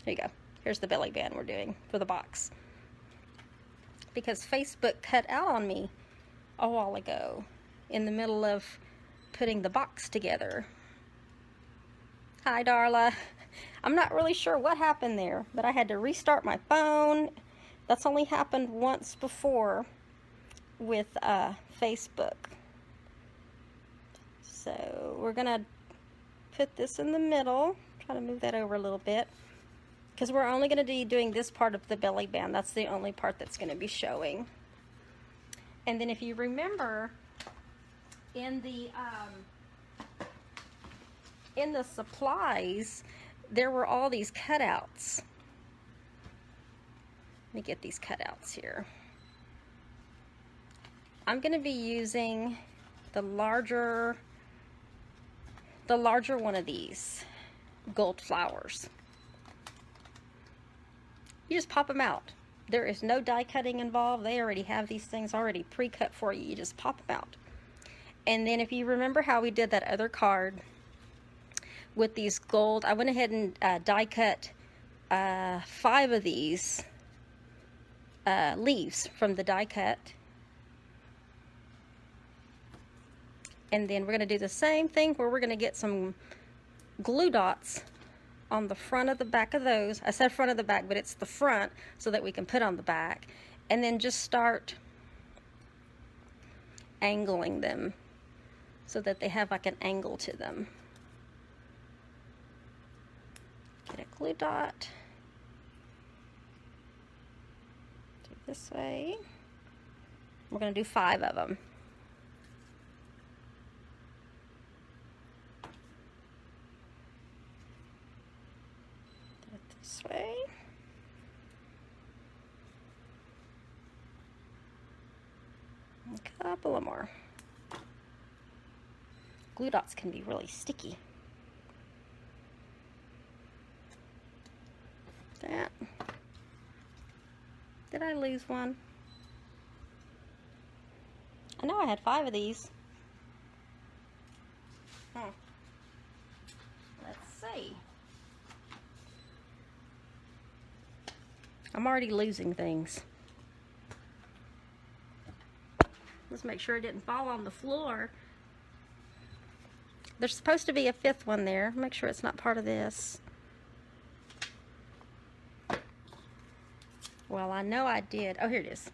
you go. Here's the belly band we're doing for the box. Because Facebook cut out on me a while ago in the middle of putting the box together. Hi, Darla. I'm not really sure what happened there, but I had to restart my phone. That's only happened once before with Facebook. So we're gonna put this in the middle. Try to move that over a little bit, because we're only gonna be doing this part of the belly band. That's the only part that's gonna be showing. And then if you remember, in the supplies, there were all these cutouts. Let me get these cutouts here. I'm going to be using the larger one of these gold flowers. You just pop them out. There is no die cutting involved. They already have these things already pre-cut for you. You just pop them out. And then if you remember how we did that other card with these gold, I went ahead and die cut 5 of these leaves from the die cut. And then we're going to do the same thing where we're going to get some glue dots on the front of the back of those. I said front of the back, but it's the front so that we can put on the back. And then just start angling them so that they have like an angle to them. Get a glue dot. Do it this way. We're going to do 5 of them. Do it this way. A couple of more. Glue dots can be really sticky. That. Did I lose one? I know I had 5 of these. Let's see. I'm already losing things. Let's make sure it didn't fall on the floor. There's supposed to be a 5th one there. Make sure it's not part of this. Well, I know I did. Oh, here it is.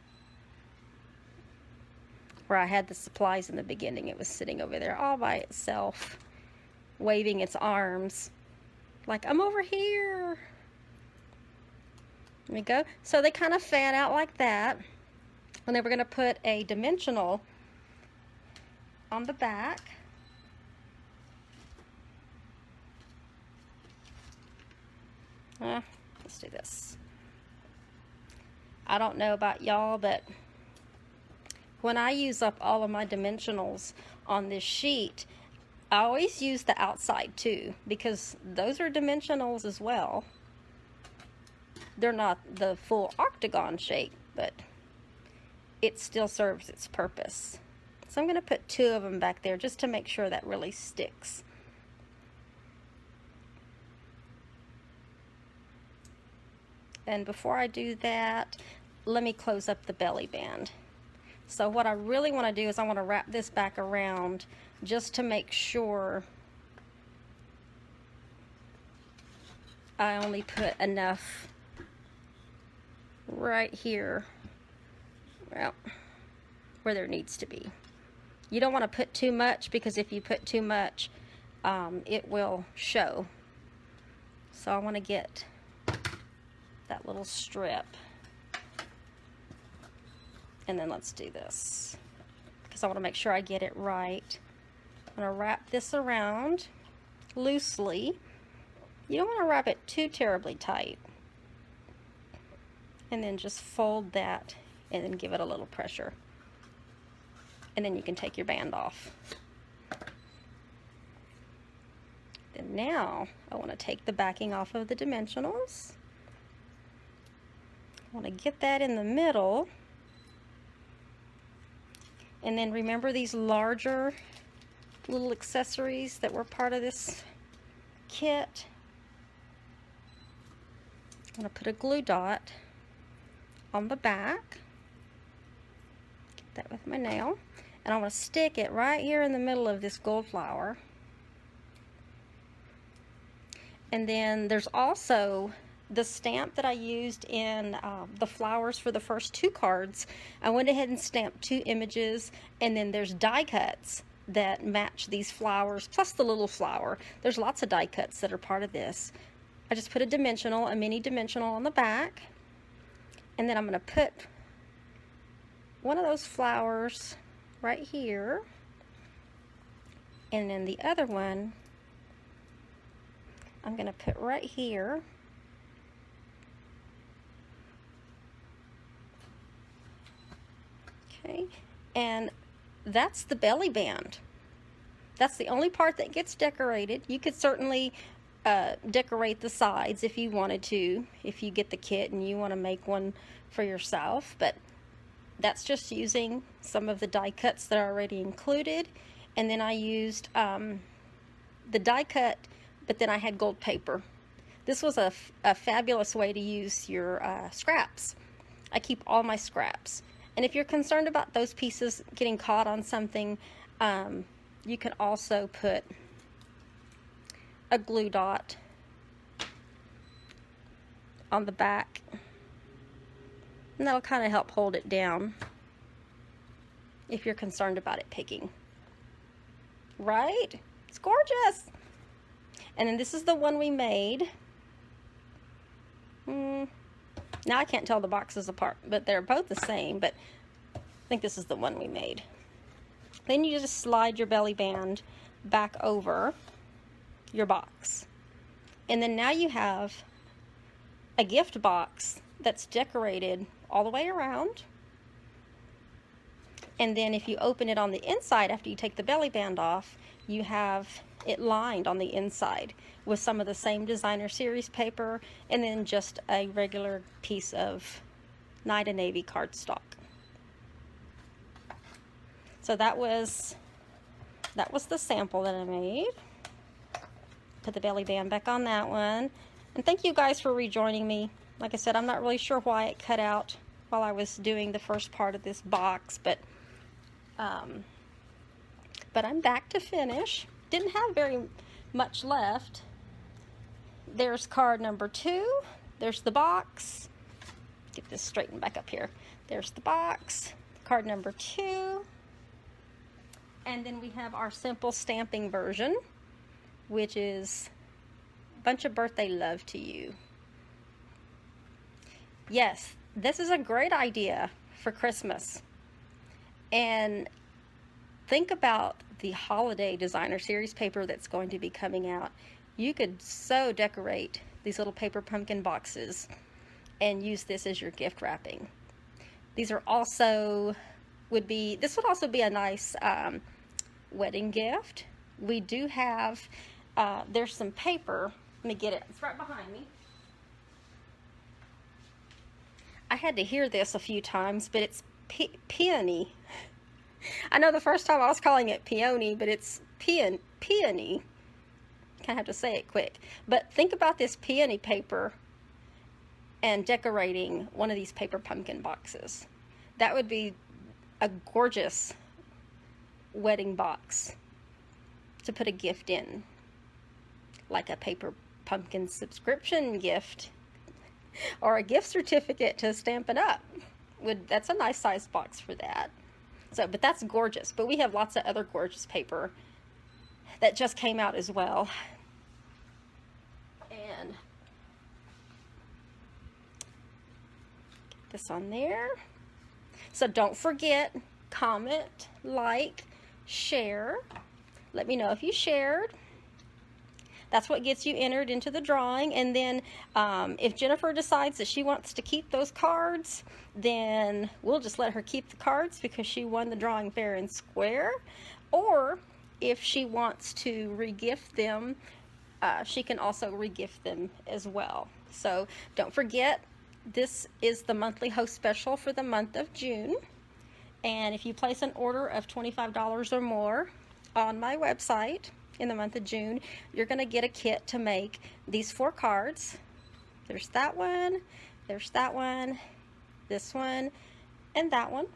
Where I had the supplies in the beginning, it was sitting over there all by itself, waving its arms like, I'm over here. There we go. So they kind of fan out like that. And then we're going to put a dimensional on the back. Let's do this. I don't know about y'all, but when I use up all of my dimensionals on this sheet, I always use the outside too, because those are dimensionals as well. They're not the full octagon shape, but it still serves its purpose. So I'm going to put 2 of them back there just to make sure that really sticks. And before I do that, let me close up the belly band. So what I really want to do is I want to wrap this back around just to make sure I only put enough right here, well, where there needs to be. You don't want to put too much, because if you put too much, it will show. So I want to get that little strip. And then let's do this, because I want to make sure I get it right. I'm going to wrap this around loosely. You don't want to wrap it too terribly tight. And then just fold that and then give it a little pressure. And then you can take your band off. And now I want to take the backing off of the dimensionals. I want to get that in the middle. And then remember these larger little accessories that were part of this kit? I'm going to put a glue dot on the back. Get that with my nail. And I'm going to stick it right here in the middle of this gold flower. And then there's also the stamp that I used in the flowers for the first 2 cards. I went ahead and stamped 2 images, and then there's die cuts that match these flowers, plus the little flower. There's lots of die cuts that are part of this. I just put a mini dimensional on the back, and then I'm going to put one of those flowers right here, and then the other one I'm going to put right here. Okay, and that's the belly band. That's the only part that gets decorated. You could certainly decorate the sides if you wanted to, if you get the kit and you want to make one for yourself, but that's just using some of the die cuts that are already included. And then I used the die cut, but then I had gold paper. This was a fabulous way to use your scraps. I keep all my scraps. And if you're concerned about those pieces getting caught on something, you can also put a glue dot on the back. And that'll kind of help hold it down if you're concerned about it picking. Right? It's gorgeous. And then this is the one we made. Now I can't tell the boxes apart, but they're both the same, but I think this is the one we made. Then you just slide your belly band back over your box. And then now you have a gift box that's decorated all the way around. And then if you open it on the inside after you take the belly band off, you have it lined on the inside with some of the same designer series paper, and then just a regular piece of Night and Navy cardstock. So that was the sample that I made. Put the belly band back on that one. And thank you guys for rejoining me. Like I said, I'm not really sure why it cut out while I was doing the first part of this box, but I'm back to finish. Didn't have very much left. There's card number 2. There's the box. Get this straightened back up here. There's the box. Card number 2. And then we have our simple stamping version, which is a bunch of birthday love to you. Yes, this is a great idea for Christmas. And think about the holiday designer series paper that's going to be coming out. You could so decorate these little paper pumpkin boxes and use this as your gift wrapping. These are also, this would also be a nice wedding gift. We do have, there's some paper. Let me get it. It's right behind me. I had to hear this a few times, but it's peony. I know the first time I was calling it peony, but it's peony. Kind of have to say it quick. But think about this peony paper and decorating one of these paper pumpkin boxes. That would be a gorgeous wedding box to put a gift in, like a paper pumpkin subscription gift or a gift certificate to stamp it up. That's a nice size box for that. So, but that's gorgeous. But we have lots of other gorgeous paper that just came out as well. And get this on there. So don't forget, comment, like, share. Let me know if you shared. That's what gets you entered into the drawing. And then if Jennifer decides that she wants to keep those cards, then we'll just let her keep the cards because she won the drawing fair and square. Or if she wants to re-gift them, she can also re-gift them as well. So don't forget, this is the monthly host special for the month of June. And if you place an order of $25 or more on my website in the month of June, you're going to get a kit to make these 4 cards. There's that one, there's that one, this one, and that one.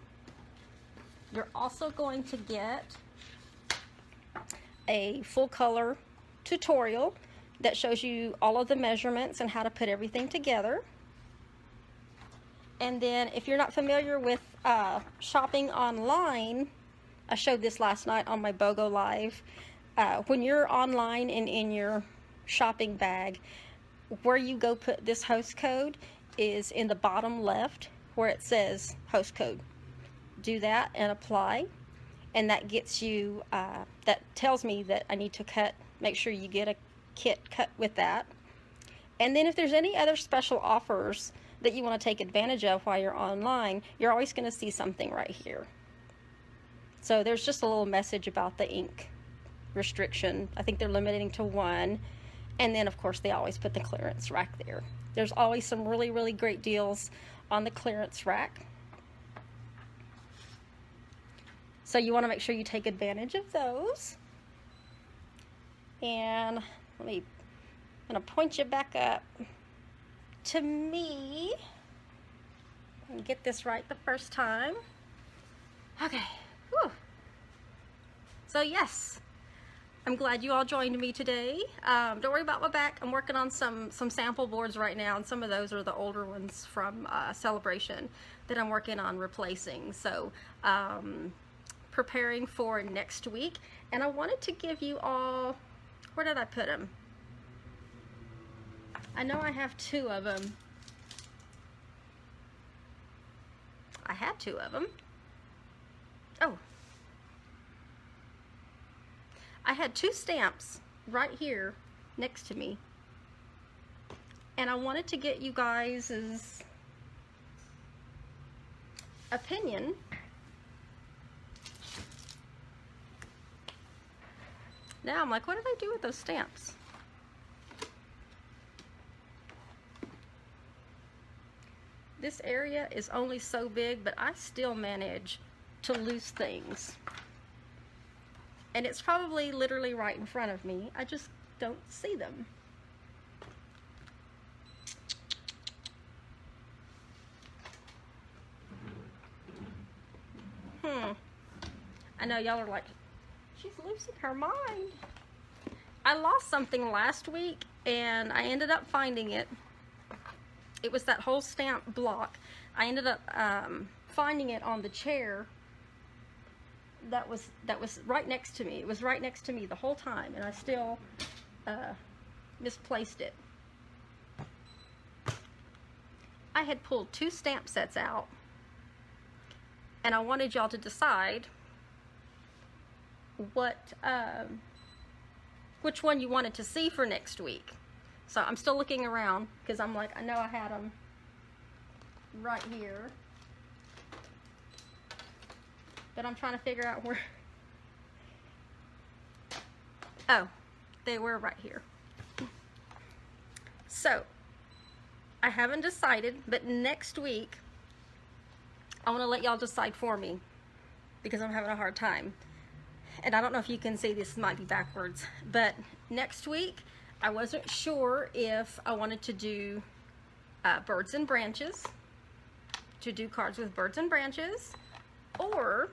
You're also going to get a full color tutorial that shows you all of the measurements and how to put everything together. And then if you're not familiar with shopping online, I showed this last night on my BOGO Live. When you're online and in your shopping bag, where you go put this host code is in the bottom left where it says host code. Do that and apply, and that gets you, that tells me that I need to make sure you get a kit cut with that. And then if there's any other special offers that you want to take advantage of while you're online, you're always going to see something right here. So there's just a little message about the ink restriction. I think they're limiting to 1. And then of course they always put the clearance rack there. There's always some really, really great deals on the clearance rack. So you want to make sure you take advantage of those. And I'm going to point you back up to me and get this right the first time. Okay. Whew. So yes, I'm glad you all joined me today. Don't worry about my back. I'm working on some sample boards right now, and some of those are the older ones from Celebration that I'm working on replacing. So preparing for next week. And I wanted to give you all, where did I put them? I know I have 2 of them. I had 2 of them. Oh. I had 2 stamps right here next to me. And I wanted to get you guys' opinion Now I'm like, what did I do with those stamps? This area is only so big, but I still manage to lose things. And it's probably literally right in front of me. I just don't see them. I know y'all are like, she's losing her mind. I lost something last week and I ended up finding it. It was that whole stamp block. I ended up finding it on the chair that was right next to me. It was right next to me the whole time, and I still misplaced it. I had pulled 2 stamp sets out, and I wanted y'all to decide what which one you wanted to see for next week. So I'm still looking around because I'm like, I know I had them right here, but I'm trying to figure out where. Oh, they were right here. So I haven't decided, but next week I want to let y'all decide for me because I'm having a hard time. And I don't know if you can see, this might be backwards, but next week I wasn't sure if I wanted to do birds and branches, to do cards with birds and branches, or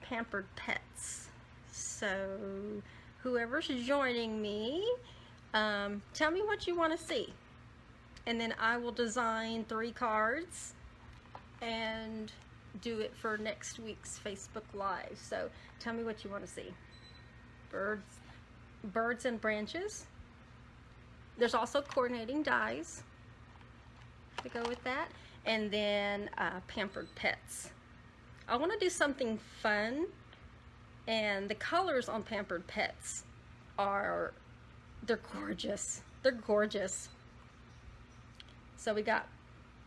pampered pets. So whoever's joining me, tell me what you want to see, and then I will design 3 cards and do it for next week's Facebook Live. So tell me what you want to see. Birds and branches. There's also coordinating dies to go with that, and then pampered pets. I want to do something fun, and the colors on pampered pets are, they're gorgeous. They're gorgeous. So we got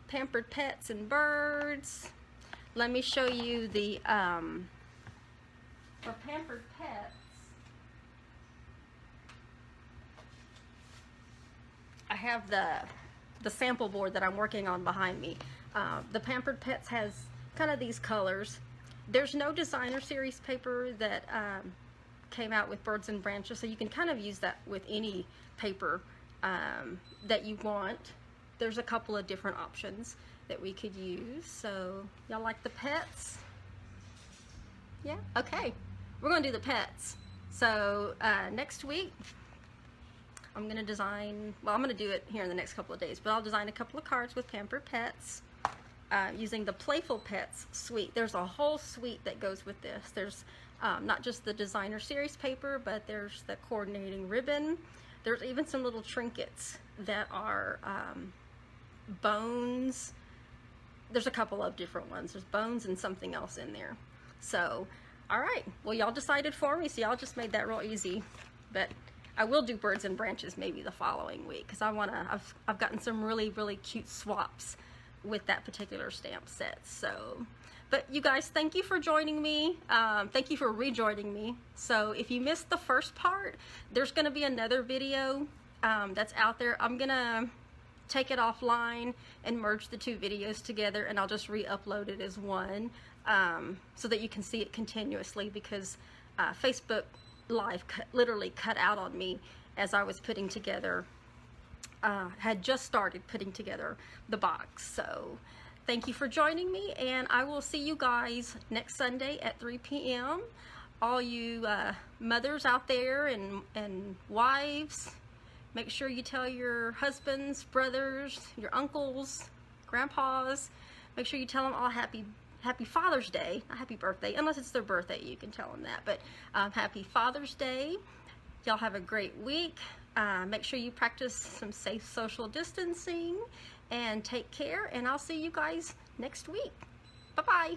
pampered pets and birds. Let me show you the for pampered pets. I have the sample board that I'm working on behind me. The pampered pets has kind of these colors. There's no designer series paper that came out with birds and branches, so you can kind of use that with any paper that you want. There's a couple of different options that we could use. So y'all like the pets? Yeah, okay, we're gonna do the pets. So next week I'm gonna design, well, I'm gonna do it here in the next couple of days, but I'll design a couple of cards with pampered pets using the Playful Pets suite. There's a whole suite that goes with this. There's not just the designer series paper, but there's the coordinating ribbon. There's even some little trinkets that are bones. There's a couple of different ones. There's bones and something else in there. So, all right. Well, y'all decided for me, so y'all just made that real easy. But I will do birds and branches maybe the following week because I want to. I've gotten some really cute swaps with that particular stamp set. So, but you guys, thank you for joining me. Thank you for rejoining me. So, if you missed the first part, there's going to be another video that's out there. I'm gonna take it offline and merge the 2 videos together, and I'll just re-upload it as one so that you can see it continuously, because Facebook Live literally cut out on me as I was putting together, had just started putting together the box. So thank you for joining me, and I will see you guys next Sunday at 3 p.m. All you mothers out there and wives, make sure you tell your husbands, brothers, your uncles, grandpas, make sure you tell them all happy Father's Day, not happy birthday, unless it's their birthday, you can tell them that, but happy Father's Day. Y'all have a great week. Make sure you practice some safe social distancing and take care, and I'll see you guys next week. Bye-bye.